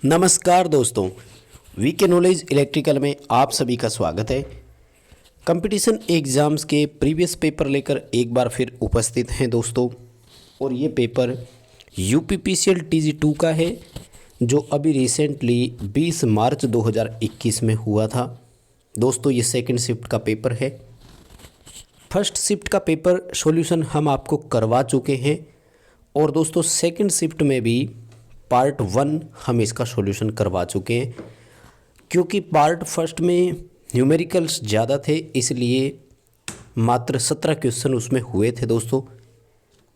नमस्कार दोस्तों, VK knowledge electrical में आप सभी का स्वागत है। कंपटीशन एग्ज़ाम्स के प्रीवियस पेपर लेकर एक बार फिर उपस्थित हैं दोस्तों। और ये पेपर यूपीपीसीएल TG2 का है जो अभी रिसेंटली 20 मार्च 2021 में हुआ था। दोस्तों ये सेकंड शिफ्ट का पेपर है। फर्स्ट शिफ्ट का पेपर सॉल्यूशन हम आपको करवा चुके हैं और दोस्तों सेकंड शिफ्ट में भी पार्ट 1 हम इसका सॉल्यूशन करवा चुके हैं। क्योंकि पार्ट फर्स्ट में न्यूमेरिकल्स ज़्यादा थे इसलिए मात्र 17 क्वेश्चन उसमें हुए थे दोस्तों।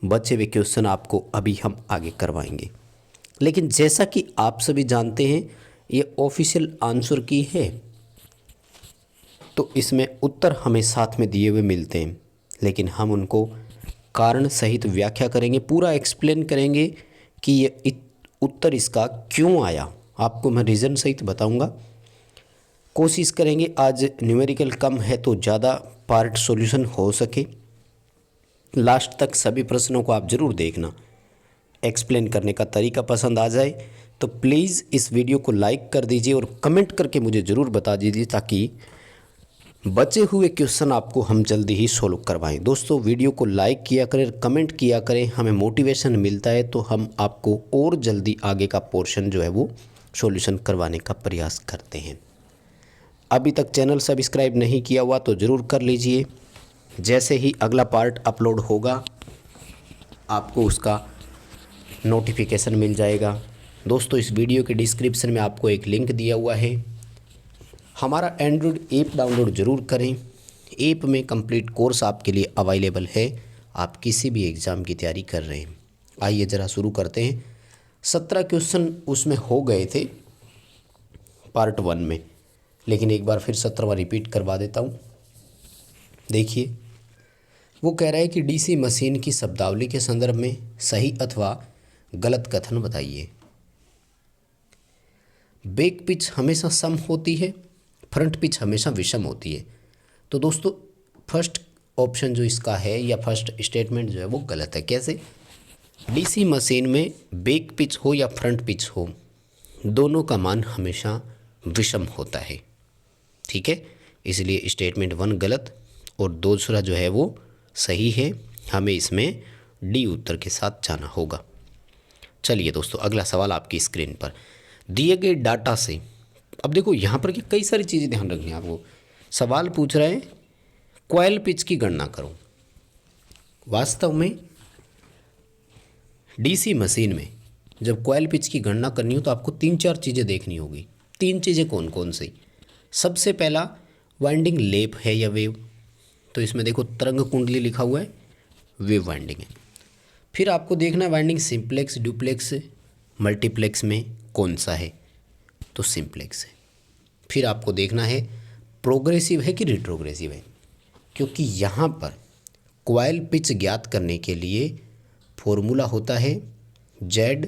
बचे हुए क्वेश्चन आपको अभी हम आगे करवाएंगे। लेकिन जैसा कि आप सभी जानते हैं ये ऑफिशियल आंसर की है तो इसमें उत्तर हमें साथ में दिए हुए मिलते हैं, लेकिन हम उनको कारण सहित व्याख्या करेंगे, पूरा एक्सप्लेन करेंगे कि ये उत्तर इसका क्यों आया। आपको मैं रीज़न सहित बताऊंगा। कोशिश करेंगे आज न्यूमेरिकल कम है तो ज़्यादा पार्ट सॉल्यूशन हो सके। लास्ट तक सभी प्रश्नों को आप ज़रूर देखना। एक्सप्लेन करने का तरीका पसंद आ जाए तो प्लीज़ इस वीडियो को लाइक कर दीजिए और कमेंट करके मुझे ज़रूर बता दीजिए ताकि बचे हुए क्वेश्चन आपको हम जल्दी ही सोल्व करवाएं। दोस्तों वीडियो को लाइक किया करें, कमेंट किया करें, हमें मोटिवेशन मिलता है तो हम आपको और जल्दी आगे का पोर्शन जो है वो सॉल्यूशन करवाने का प्रयास करते हैं। अभी तक चैनल सब्सक्राइब नहीं किया हुआ तो ज़रूर कर लीजिए। जैसे ही अगला पार्ट अपलोड होगा आपको उसका नोटिफिकेशन मिल जाएगा। दोस्तों इस वीडियो के डिस्क्रिप्शन में आपको एक लिंक दिया हुआ है। हमारा एंड्रॉयड ऐप डाउनलोड ज़रूर करें। ऐप में कंप्लीट कोर्स आपके लिए अवेलेबल है। आप किसी भी एग्ज़ाम की तैयारी कर रहे हैं। आइए ज़रा शुरू करते हैं। 17 क्वेश्चन उसमें हो गए थे पार्ट 1 में, लेकिन एक बार फिर 17वां रिपीट करवा देता हूँ। देखिए वो कह रहा है कि डीसी मशीन की शब्दावली के संदर्भ में सही अथवा गलत कथन बताइए। बैक पिच हमेशा सम होती है, फ्रंट पिच हमेशा विषम होती है। तो दोस्तों फर्स्ट ऑप्शन जो इसका है या फर्स्ट स्टेटमेंट जो है वो गलत है। कैसे? डीसी मशीन में बैक पिच हो या फ्रंट पिच हो दोनों का मान हमेशा विषम होता है। ठीक है, इसलिए स्टेटमेंट 1 गलत और दूसरा जो है वो सही है। हमें इसमें डी उत्तर के साथ जाना होगा। चलिए दोस्तों अगला सवाल आपकी स्क्रीन पर दिए गए डाटा से। अब देखो यहाँ पर कि कई सारी चीज़ें ध्यान रखनी है आपको। सवाल पूछ रहे हैं कॉइल पिच की गणना करो। वास्तव में डीसी मशीन में जब कॉइल पिच की गणना करनी हो तो आपको 3-4 चीज़ें देखनी होगी। 3 चीज़ें कौन कौन सी? सबसे पहला वाइंडिंग लेप है या वेव, तो इसमें देखो तरंग कुंडली लिखा हुआ है, वेव वाइंडिंग है। फिर आपको देखना है वाइंडिंग सिंप्लेक्स, ड्यूप्लेक्स, मल्टीप्लेक्स में कौन सा है, तो सिंप्लेक्स है। फिर आपको देखना है प्रोग्रेसिव है कि रिट्रोग्रेसिव है, क्योंकि यहाँ पर कॉइल पिच ज्ञात करने के लिए फॉर्मूला होता है Z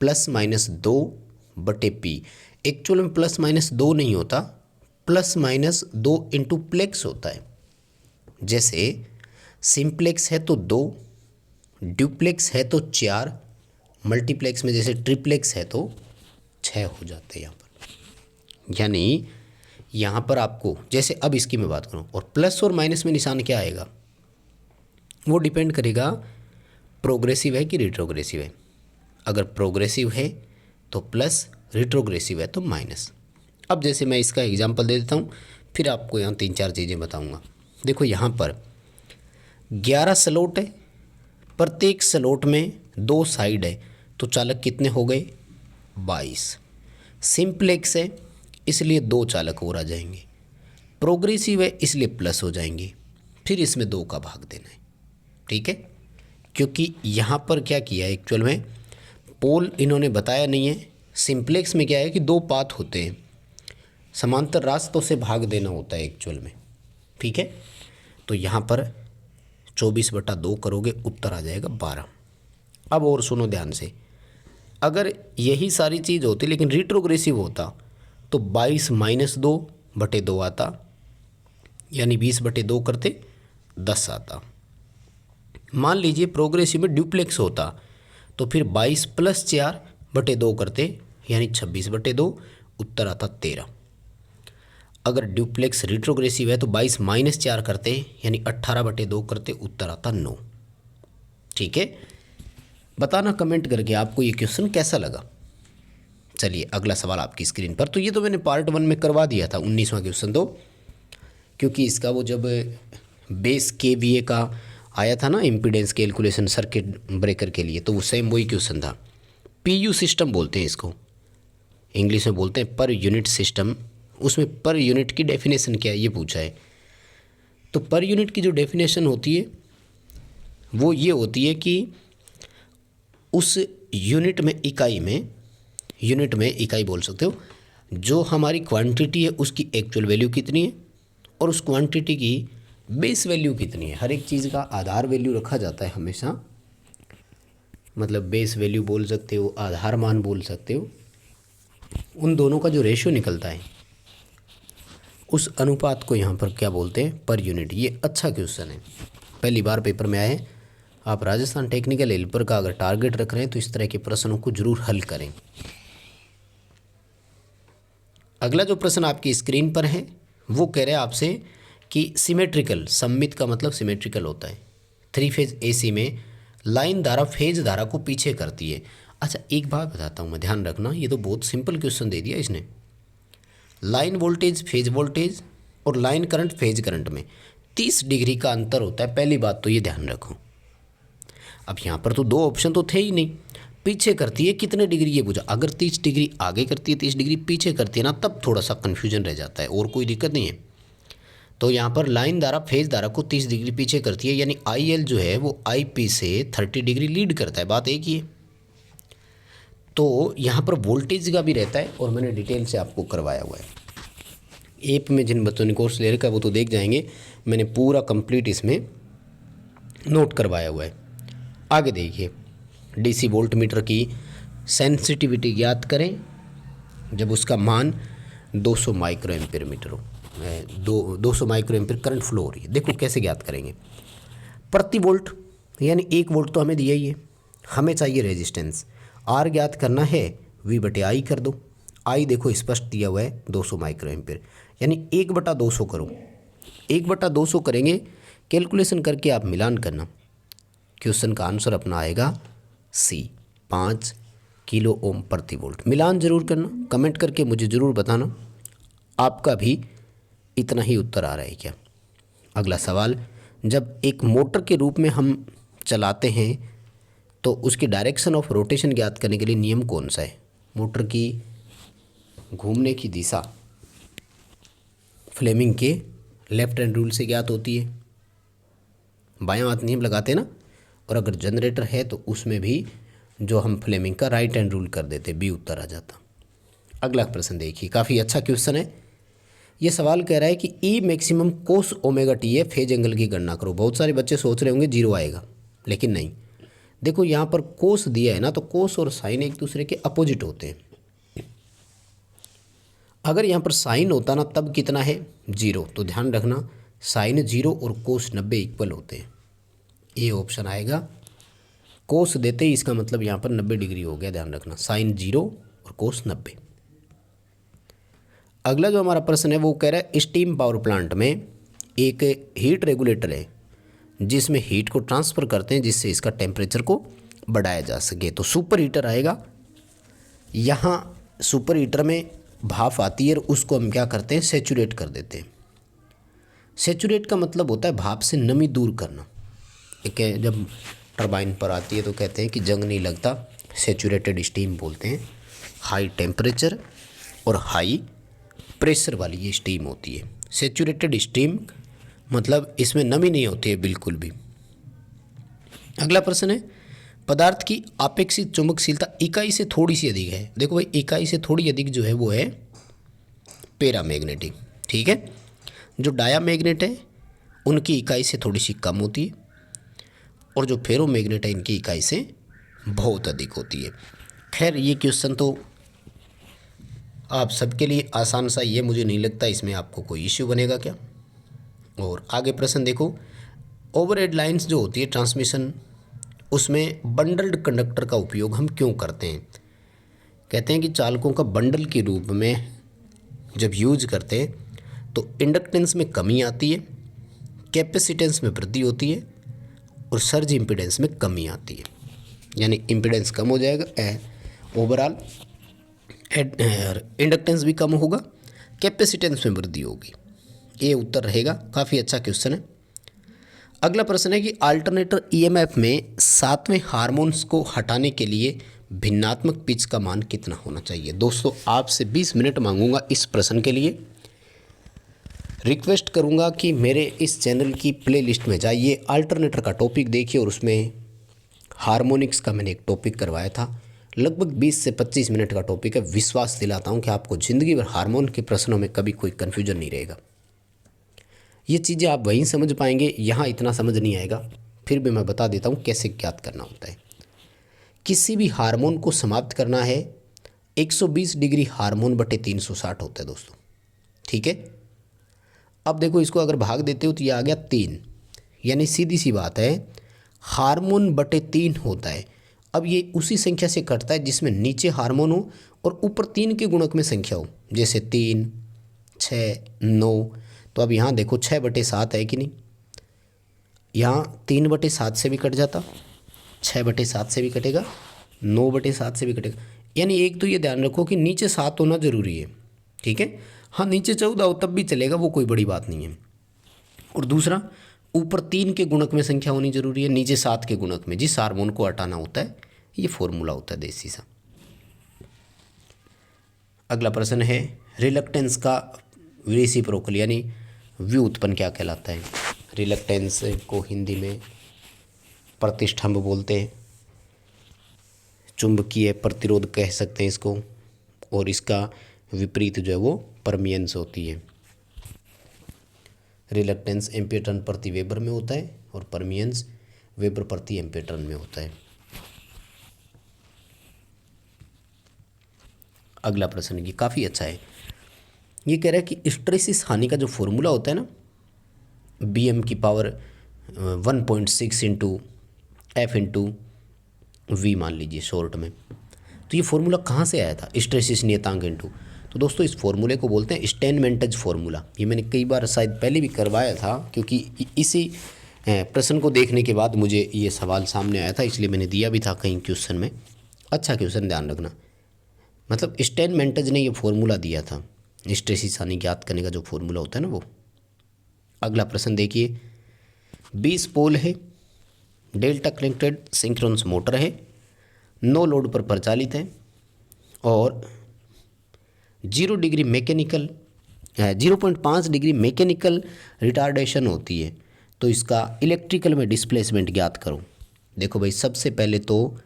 ±2/P। एक्चुअल में +-2 नहीं होता, +-2 इंटू प्लेक्स होता है। जैसे सिंप्लेक्स है तो 2, ड्यूप्लेक्स है तो 4, मल्टीप्लेक्स में जैसे ट्रिप्लेक्स है तो 6 हो जाते हैं यहाँ पर। यानी यहाँ पर आपको जैसे अब इसकी मैं बात करूँ और प्लस और माइनस में निशान क्या आएगा वो डिपेंड करेगा प्रोग्रेसिव है कि रिट्रोग्रेसिव है। अगर प्रोग्रेसिव है तो प्लस, रिट्रोग्रेसिव है तो माइनस। अब जैसे मैं इसका एग्जांपल दे देता हूँ, फिर आपको यहाँ 3-4 चीज़ें बताऊँगा। देखो यहाँ पर 11 स्लॉट है, प्रत्येक स्लॉट में 2 साइड है, तो चालक कितने हो गए? 22। सिंप्लेक्स है इसलिए 2 चालक और आ जाएंगे। प्रोग्रेसिव है इसलिए प्लस हो जाएंगे। फिर इसमें 2 का भाग देना है। ठीक है, क्योंकि यहाँ पर क्या किया है एक्चुअल में पोल इन्होंने बताया नहीं है। सिंप्लेक्स में क्या है कि 2 पाथ होते हैं, समांतर रास्तों से भाग देना होता है एक्चुअल में। ठीक है, तो यहाँ पर 24/2 करोगे, उत्तर आ जाएगा 12। अब और सुनो ध्यान से, अगर यही सारी चीज़ होती लेकिन रिट्रोग्रेसिव होता तो 22 - 2/2 आता, यानी 20/2 करते 10 आता। मान लीजिए प्रोग्रेसिव में ड्यूप्लेक्स होता तो फिर 22 + 4/2 करते यानी 26/2, उत्तर आता 13। अगर ड्यूप्लेक्स रिट्रोग्रेसिव है तो 22-4 करते यानी 18/2 करते, उत्तर आता 9। ठीक है, बताना कमेंट करके आपको ये क्वेश्चन कैसा लगा। चलिए अगला सवाल आपकी स्क्रीन पर। तो ये तो मैंने पार्ट 1 में करवा दिया था 19वां क्वेश्चन, तो क्योंकि इसका वो जब बेस KVA का आया था ना इम्पीडेंस कैलकुलेशन सर्किट ब्रेकर के लिए, तो वो सेम वही क्वेश्चन था। PU सिस्टम बोलते हैं इसको, इंग्लिश में बोलते हैं पर यूनिट सिस्टम। उसमें पर यूनिट की डेफिनेशन क्या है ये पूछा है। तो पर यूनिट की जो डेफिनेशन होती है वो ये होती है कि उस यूनिट में इकाई बोल सकते हो, जो हमारी क्वांटिटी है उसकी एक्चुअल वैल्यू कितनी है और उस क्वांटिटी की बेस वैल्यू कितनी है। हर एक चीज़ का आधार वैल्यू रखा जाता है हमेशा, मतलब बेस वैल्यू बोल सकते हो, आधार मान बोल सकते हो। उन दोनों का जो रेशियो निकलता है उस अनुपात को यहाँ पर क्या बोलते हैं, पर यूनिट। ये अच्छा क्वेश्चन है, पहली बार पेपर में आया है। आप राजस्थान टेक्निकल हेल्पर का अगर टारगेट रख रहे हैं तो इस तरह के प्रश्नों को जरूर हल करें। अगला जो प्रश्न आपकी स्क्रीन पर है वो कह रहे हैं आपसे कि सिमेट्रिकल, सममित का मतलब सिमेट्रिकल होता है, 3 फेज AC में लाइन धारा फेज धारा को पीछे करती है। अच्छा एक बात बताता हूँ मैं, ध्यान रखना, ये तो बहुत सिंपल क्वेश्चन दे दिया इसने। लाइन वोल्टेज फेज वोल्टेज और लाइन करंट फेज करंट में 30 डिग्री का अंतर होता है, पहली बात तो ये ध्यान रखो। अब यहाँ पर तो 2 ऑप्शन तो थे ही नहीं, पीछे करती है कितने डिग्री ये पूछा। अगर 30 डिग्री आगे करती है 30 डिग्री पीछे करती है ना, तब थोड़ा सा कन्फ्यूजन रह जाता है, और कोई दिक्कत नहीं है। तो यहाँ पर लाइन धारा फेज धारा को 30 डिग्री पीछे करती है, यानी IL जो है वो IP से 30 डिग्री लीड करता है, बात एक ही है। तो यहाँ पर वोल्टेज का भी रहता है और मैंने डिटेल से आपको करवाया हुआ है। ऐप में जिन बच्चों ने कोर्स ले रखा है वो तो देख जाएंगे, मैंने पूरा कंप्लीट इसमें नोट करवाया हुआ है। आगे देखिए, DC वोल्ट मीटर की सेंसिटिविटी ज्ञात करें जब उसका मान 200 माइक्रो एम्पीयर मीटर हो, 200 माइक्रो एम्पीयर करंट फ्लो हो रही है। देखो कैसे ज्ञात करेंगे। प्रति वोल्ट यानी 1 वोल्ट तो हमें दिया ही है, हमें चाहिए रेजिस्टेंस। R ज्ञात करना है, V/I कर दो। I देखो स्पष्ट दिया हुआ है 200 माइक्रो एम्पीयर, यानी 1/200 करो। 1/200 करेंगे, कैलकुलेशन करके आप मिलान करना, क्वेश्चन का आंसर अपना आएगा C, 5 किलो ओम प्रति वोल्ट। मिलान जरूर करना, कमेंट करके मुझे ज़रूर बताना आपका भी इतना ही उत्तर आ रहा है क्या। अगला सवाल, जब एक मोटर के रूप में हम चलाते हैं तो उसकी डायरेक्शन ऑफ रोटेशन ज्ञात करने के लिए नियम कौन सा है। मोटर की घूमने की दिशा फ्लेमिंग के लेफ्ट हैंड रूल से ज्ञात होती है, बायां हाथ नियम लगाते हैं ना। और अगर जनरेटर है तो उसमें भी जो हम फ्लेमिंग का राइट हैंड रूल कर देते, बी उत्तर आ जाता। अगला प्रश्न देखिए, काफ़ी अच्छा क्वेश्चन है। ये सवाल कह रहा है कि E मैक्सिमम कोस ओमेगा टी है, फेज एंगल की गणना करो। बहुत सारे बच्चे सोच रहे होंगे 0 आएगा, लेकिन नहीं। देखो यहाँ पर कोस दिया है ना, तो कोस और साइन एक दूसरे के अपोजिट होते हैं। अगर यहाँ पर साइन होता ना तब कितना है 0, तो ध्यान रखना साइन 0 और कोस 90 इक्वल होते हैं। ये ऑप्शन आएगा। कोस देते ही इसका मतलब यहाँ पर 90 डिग्री हो गया, ध्यान रखना, साइन 0 और कोस 90। अगला जो हमारा प्रश्न है वो कह रहा है स्टीम पावर प्लांट में एक हीट रेगुलेटर है जिसमें हीट को ट्रांसफ़र करते हैं जिससे इसका टेम्परेचर को बढ़ाया जा सके। तो सुपर हीटर आएगा। यहाँ सुपर हीटर में भाप आती है और उसको हम क्या करते हैं, सेचुरेट कर देते हैं। सेचुरेट का मतलब होता है भाप से नमी दूर करना। एक जब टरबाइन पर आती है तो कहते हैं कि जंग नहीं लगता, सेचुरेटेड स्टीम बोलते हैं। हाई टेम्परेचर और हाई प्रेशर वाली ये स्टीम होती है। सेचुरेटेड स्टीम मतलब इसमें नमी नहीं होती है बिल्कुल भी। अगला प्रश्न है, पदार्थ की आपेक्षिक चुंबकशीलता इकाई से थोड़ी सी अधिक है। देखो भाई, इकाई से थोड़ी अधिक जो है वो है पैरामैग्नेटिक, ठीक है। जो डायामैग्नेट है उनकी इकाई से थोड़ी सी कम होती है, और जो फेरोमैग्नेट है इनकी इकाई से बहुत अधिक होती है। खैर ये क्वेश्चन तो आप सबके लिए आसान सा, ये मुझे नहीं लगता इसमें आपको कोई इश्यू बनेगा क्या। और आगे प्रश्न देखो, ओवरहेड लाइंस जो होती है ट्रांसमिशन, उसमें बंडल्ड कंडक्टर का उपयोग हम क्यों करते हैं। कहते हैं कि चालकों का बंडल के रूप में जब यूज करते हैं तो इंडक्टेंस में कमी आती है, कैपेसिटेंस में वृद्धि होती है और सर्ज इम्पीडेंस में कमी आती है। यानी इम्पीडेंस कम हो जाएगा, ओवरऑल इंडक्टेंस भी कम होगा, कैपेसिटेंस में वृद्धि होगी। ये उत्तर रहेगा। काफ़ी अच्छा क्वेश्चन है। अगला प्रश्न है कि अल्टरनेटर ईएमएफ में 7वें हार्मोन्स को हटाने के लिए भिन्नात्मक पिच का मान कितना होना चाहिए। दोस्तों आपसे 20 मिनट मांगूंगा इस प्रश्न के लिए। रिक्वेस्ट करूंगा कि मेरे इस चैनल की प्लेलिस्ट में जाइए, अल्टरनेटर का टॉपिक देखिए और उसमें हार्मोनिक्स का मैंने एक टॉपिक करवाया था। लगभग 20 से 25 मिनट का टॉपिक है। विश्वास दिलाता हूं कि आपको ज़िंदगी भर हार्मोन के प्रश्नों में कभी कोई कन्फ्यूजन नहीं रहेगा। ये चीज़ें आप वहीं समझ पाएंगे, यहाँ इतना समझ नहीं आएगा। फिर भी मैं बता देता हूँ कैसे ज्ञात करना होता है। किसी भी हार्मोन को समाप्त करना है 120 डिग्री हार्मोन बटे 360 होता है दोस्तों, ठीक है। अब देखो इसको अगर भाग देते हो तो ये आ गया 3, यानी सीधी सी बात है हार्मोन बटे 3 होता है। अब ये उसी संख्या से कटता है जिसमें नीचे हार्मोन हो और ऊपर 3 के गुणक में संख्या हो, जैसे 3, 6, 9। तो अब यहाँ देखो 6/7 है कि नहीं, यहाँ 3/7 से भी कट जाता, 6/7 से भी कटेगा, 9/7 से भी कटेगा। यानी एक तो ये ध्यान रखो कि नीचे 7 होना ज़रूरी है, ठीक है। हाँ नीचे 14 हो तब भी चलेगा, वो कोई बड़ी बात नहीं है। और दूसरा ऊपर 3 के गुणक में संख्या होनी जरूरी है, नीचे 7 के गुणक में, जिस हार्मोन को हटाना होता है। ये फॉर्मूला होता है देसी सा। अगला प्रश्न है रिलक्टेंस का रेसिप्रोकल यानी व्युत्पन्न क्या कहलाता है। रिलक्टेंस को हिंदी में प्रतिष्ठम्भ बोलते हैं, चुंबकीय प्रतिरोध कह सकते हैं इसको, और इसका विपरीत जो है वो परमियंस होती है। रिलक्टेंस एम्पीयर टर्न प्रति वेबर में होता है और परमियंस वेबर प्रति एम्पीयर टर्न में होता है। अगला प्रश्न ये काफ़ी अच्छा है। ये कह रहा है कि हिस्टैरिसीस हानि का जो फॉर्मूला होता है ना, Bm की power 1.6 into F into V मान लीजिए शॉर्ट में। तो ये फॉर्मूला कहाँ से आया था, हिस्टैरिसीस नियतांक इंटू। तो दोस्तों इस फॉर्मूले को बोलते हैं स्टेनमेंटज फार्मूला। ये मैंने कई बार शायद पहले भी करवाया था, क्योंकि इसी प्रश्न को देखने के बाद मुझे ये सवाल सामने आया था, इसलिए मैंने दिया भी था कहीं क्वेश्चन में। अच्छा क्वेश्चन, ध्यान रखना। मतलब स्टेनमेंटज ने ये फॉर्मूला दिया था, हिस्टैरिसीस हानि ज्ञात करने का जो फॉर्मूला होता है ना वो। अगला प्रश्न देखिए, 20 पोल है, डेल्टा कनेक्टेड सिंक्रोनस मोटर है, 9 लोड पर प्रचालित है और 0.5 डिग्री मैकेनिकल रिटार्डेशन होती है। तो इसका इलेक्ट्रिकल में डिस्प्लेसमेंट ज्ञात करो। देखो भाई सबसे पहले तो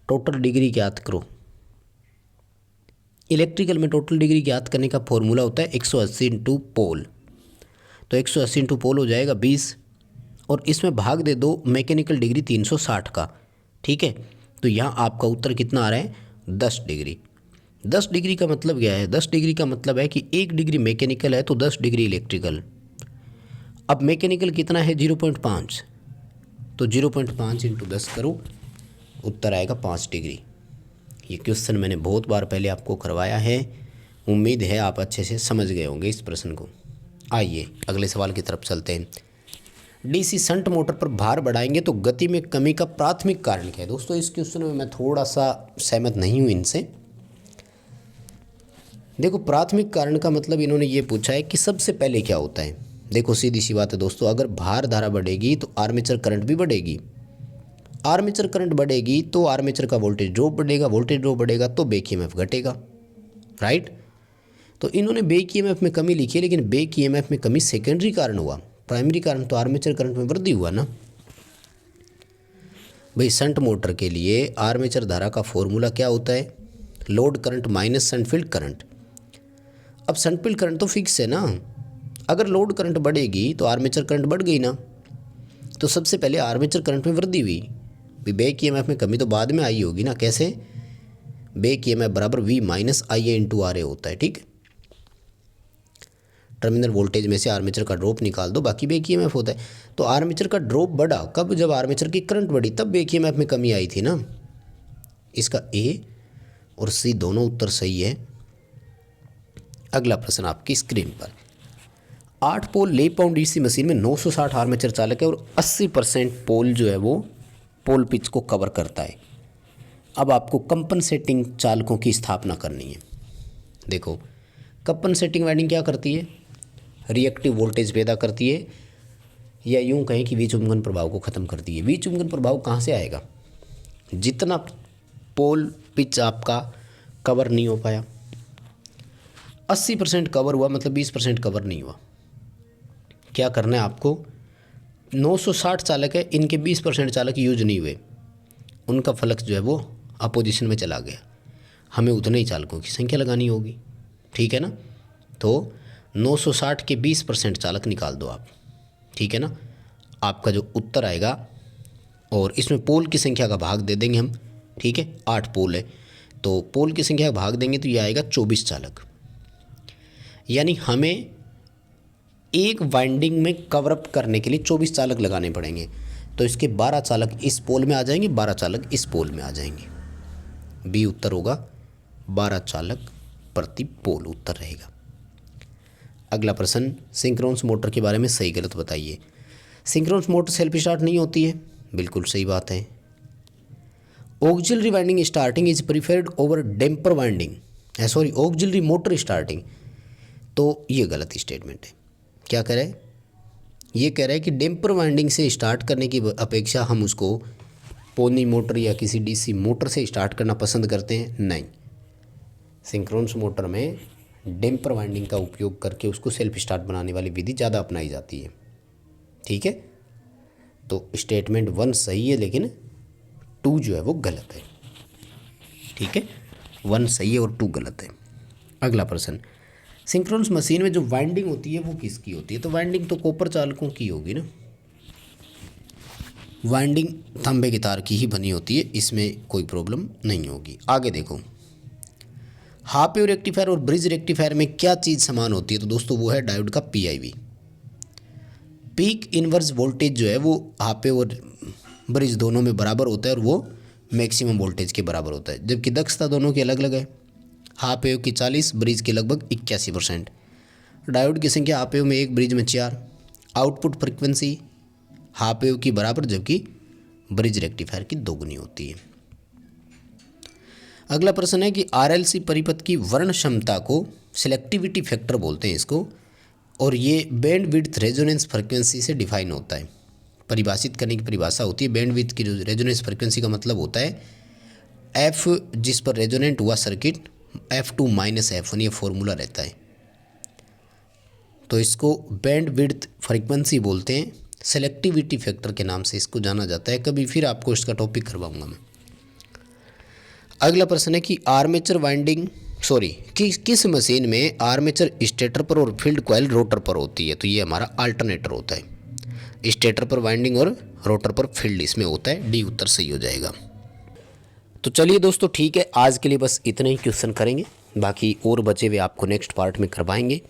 टोटल डिग्री ज्ञात करो। इलेक्ट्रिकल में टोटल डिग्री ज्ञात करने का फॉर्मूला होता है 180 इंटू पोल। तो 180 इंटू पोल हो जाएगा 20 और इसमें भाग दे दो मैकेनिकल डिग्री 360 का, ठीक है। तो यहाँ आपका उत्तर कितना आ रहा है 10 डिग्री। 10 डिग्री का मतलब क्या है, 10 डिग्री का मतलब है कि 1 डिग्री मैकेनिकल है तो 10 डिग्री इलेक्ट्रिकल। अब मैकेनिकल कितना है 0.5, तो 0.5 इंटू 10 करो, उत्तर आएगा 5 डिग्री। ये क्वेश्चन मैंने बहुत बार पहले आपको करवाया है, उम्मीद है आप अच्छे से समझ गए होंगे इस प्रश्न को। आइए अगले सवाल की तरफ चलते हैं। डीसी शंट मोटर पर भार बढ़ाएंगे तो गति में कमी का प्राथमिक कारण क्या है। दोस्तों इस क्वेश्चन में मैं थोड़ा सा सहमत नहीं हूँ इनसे। देखो प्राथमिक कारण का मतलब इन्होंने ये पूछा है कि सबसे पहले क्या होता है। देखो सीधी सी बात है दोस्तों, अगर भार धारा बढ़ेगी तो आर्मेचर करंट भी बढ़ेगी, आर्मेचर करंट बढ़ेगी तो आर्मेचर का वोल्टेज ड्रॉप बढ़ेगा, वोल्टेज ड्रॉप बढ़ेगा तो बैक ईएमएफ घटेगा, राइट। तो इन्होंने बैक ईएमएफ में कमी लिखी है, लेकिन बैक ईएमएफ में कमी सेकेंडरी कारण हुआ, प्राइमरी कारण तो आर्मेचर करंट में वृद्धि हुआ ना भाई। शंट मोटर के लिए आर्मेचर धारा का फॉर्मूला क्या होता है, load current minus shunt field current. अब शंट फील्ड करंट तो फिक्स है ना, अगर लोड करंट बढ़ेगी तो आर्मेचर करंट बढ़ गई ना। तो सबसे पहले आर्मेचर करंट में वृद्धि हुई, बैक ईएमएफ में कमी तो बाद में आई होगी ना। कैसे, बैक ईएमएफ बराबर V minus IA into RA होता है, ठीक। टर्मिनल वोल्टेज में से आर्मेचर का ड्रॉप निकाल दो, बाकी बैक ईएमएफ होता है। तो आर्मेचर का ड्रॉप बढ़ा कब, जब आर्मेचर की करंट बढ़ी, तब बैक ईएमएफ में कमी आई थी ना। इसका A और सी दोनों उत्तर सही है। अगला प्रश्न आपकी स्क्रीन पर, 8 पोल लैप पाउंड डीसी मशीन में 960 आर्मेचर चालक है और 80% पोल जो है वो पोल पिच को कवर करता है। अब आपको कंपनसेटिंग चालकों की स्थापना करनी है। देखो, कंपनसेटिंग वाइंडिंग क्या करती है? रिएक्टिव वोल्टेज पैदा करती है, या यूं कहें कि विचुंबन प्रभाव को ख़त्म करती है। विचुंबन प्रभाव कहाँ से आएगा? जितना पोल पिच आपका कवर नहीं हो पाया, 80% कवर हुआ मतलब 20% कवर नहीं हुआ। क्या करना है आपको? 960 चालक है, इनके 20% चालक यूज नहीं हुए, उनका फ्लक्स जो है वो अपोजिशन में चला गया। हमें उतने ही चालकों की संख्या लगानी होगी, ठीक है ना। तो 960 के 20% चालक निकाल दो आप, ठीक है ना। आपका जो उत्तर आएगा, और इसमें पोल की संख्या का भाग दे देंगे हम, ठीक है। 8 पोल है तो पोल की संख्या का भाग देंगे तो ये आएगा 24 चालक। यानी हमें एक वाइंडिंग में कवर अप करने के लिए 24 चालक लगाने पड़ेंगे। तो इसके 12 चालक इस पोल में आ जाएंगे, 12 चालक इस पोल में आ जाएंगे। बी उत्तर होगा 12 चालक प्रति पोल उत्तर रहेगा। अगला प्रश्न, सिंक्रोनस मोटर के बारे में सही गलत बताइए। सिंक्रोनस मोटर सेल्फ स्टार्ट नहीं होती है, बिल्कुल सही बात है। Auxiliary winding starting is preferred over damper winding, sorry auxiliary motor starting, तो ये गलत स्टेटमेंट है। क्या कह रहा है? ये कह रहा है कि डैम्पर वाइंडिंग से स्टार्ट करने की अपेक्षा हम उसको पोनी मोटर या किसी डीसी मोटर से स्टार्ट करना पसंद करते हैं। नहीं, सिंक्रोनस मोटर में डैम्पर वाइंडिंग का उपयोग करके उसको सेल्फ स्टार्ट बनाने वाली विधि ज़्यादा अपनाई जाती है, ठीक है। तो स्टेटमेंट 1 सही है, लेकिन 2 जो है वो गलत है, ठीक है। 1 सही है और 2 गलत है। अगला प्रश्न, सिंक्रोनस मशीन में जो वाइंडिंग होती है वो किसकी होती है? तो वाइंडिंग तो कॉपर चालकों की होगी ना। वाइंडिंग तांबे के तार की ही बनी होती है, इसमें कोई प्रॉब्लम नहीं होगी। आगे देखो, हाफ वेव रेक्टिफायर और ब्रिज रेक्टिफायर में क्या चीज़ समान होती है? तो दोस्तों वो है डायोड का पीआईवी। पीक इनवर्स वोल्टेज जो है वो हाफ वेव और ब्रिज दोनों में बराबर होता है और वो मैक्सिमम वोल्टेज के बराबर होता है, जबकि दक्षता दोनों की अलग अलग है। हाफ वेव की 40, ब्रिज के लगभग 81%। डायोड की संख्या हाफ वेव में 1, ब्रिज में 4। आउटपुट फ्रिक्वेंसी हाफ वेव की बराबर, जबकि ब्रिज रेक्टिफायर की दोगुनी होती है। अगला प्रश्न है कि आरएलसी परिपथ की वर्ण क्षमता को सिलेक्टिविटी फैक्टर बोलते हैं इसको, और ये बैंड विड्थ रेजोनेंस फ्रिक्वेंसी से डिफाइन होता है। परिभाषित करने की परिभाषा होती है। बैंड विड्थ की रेजोनेंस फ्रिक्वेंसी का मतलब होता है एफ जिस पर रेजोनेंट हुआ सर्किट, F2 माइनस F1, ये फॉर्मूला रहता है। तो इसको बैंड विड्थ फ्रिक्वेंसी बोलते हैं, सेलेक्टिविटी फैक्टर के नाम से इसको जाना जाता है। कभी फिर आपको इसका टॉपिक करवाऊंगा मैं। अगला प्रश्न है कि आर्मेचर वाइंडिंग किस मशीन में आर्मेचर स्टेटर पर और फील्ड कॉइल रोटर पर होती है? तो ये हमारा अल्टरनेटर होता है। स्टेटर पर वाइंडिंग और रोटर पर फील्ड इसमें होता है। डी उत्तर सही हो जाएगा। तो चलिए दोस्तों, ठीक है, आज के लिए बस इतने ही क्वेश्चन करेंगे, बाकी और बचे हुए आपको नेक्स्ट पार्ट में करवाएंगे।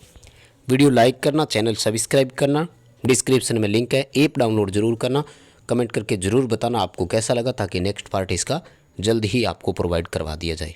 वीडियो लाइक करना, चैनल सब्सक्राइब करना, डिस्क्रिप्शन में लिंक है, ऐप डाउनलोड जरूर करना, कमेंट करके ज़रूर बताना आपको कैसा लगा, ताकि नेक्स्ट पार्ट इसका जल्द ही आपको प्रोवाइड करवा दिया जाए।